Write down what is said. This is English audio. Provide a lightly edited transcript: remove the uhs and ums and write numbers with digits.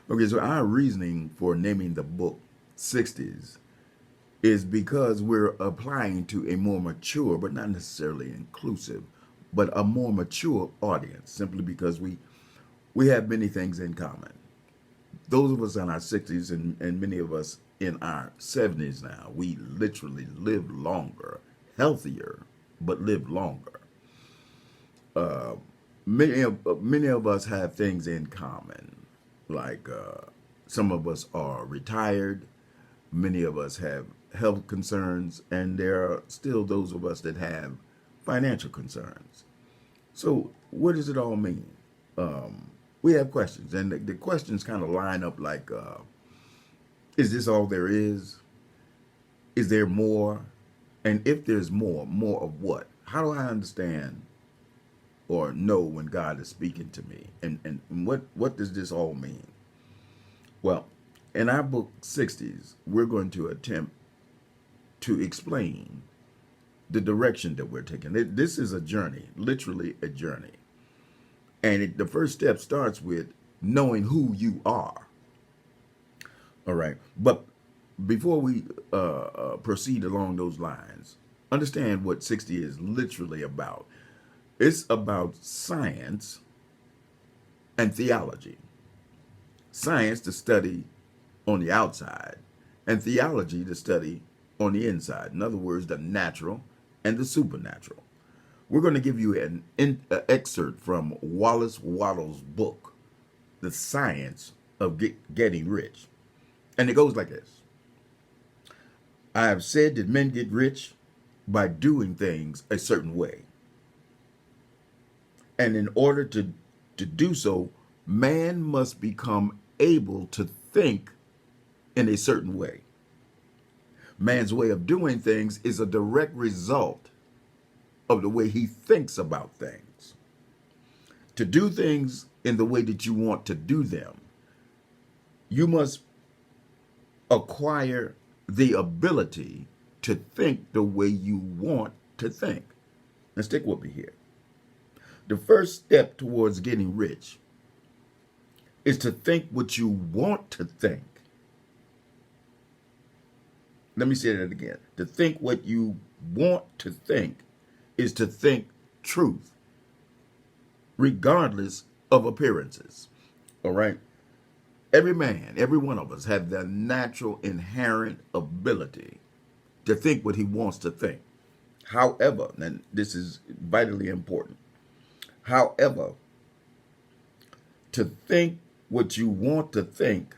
Okay, so our reasoning for naming the book 60s is because we're applying to a more mature, but not necessarily inclusive, but a more mature audience, simply because we have many things in common. Those of us in our 60s and many of us in our 70s now, we literally live longer, healthier, but live longer. Many of us have things in common, like some of us are retired, many of us have health concerns, and there are still those of us that have financial concerns. So, what does it all mean? We have questions, and the questions kind of line up like, is this all there is? Is there more? And if there's more, more of what? How do I understand or know when God is speaking to me? And what does this all mean? Well, in our book 60s, we're going to attempt to explain the direction that we're taking. This is a journey, literally a journey. And the first step starts with knowing who you are. All right. But before we proceed along those lines, understand what 60 is literally about. It's about science and theology. Science to study on the outside, and theology to study on the inside. In other words, the natural and the supernatural. We're going to give you an excerpt from Wallace Wattles' book, The Science of Getting Rich. And it goes like this. I have said that men get rich by doing things a certain way. And in order to do so, man must become able to think in a certain way. Man's way of doing things is a direct result of the way he thinks about things. To do things in the way that you want to do them, you must acquire the ability to think the way you want to think. Now, stick with me here. The first step towards getting rich is to think what you want to think. Let me say that again. To think what you want to think is to think truth, regardless of appearances. All right? Every man, every one of us have the natural inherent ability to think what he wants to think. However, and this is vitally important, however, to think what you want to think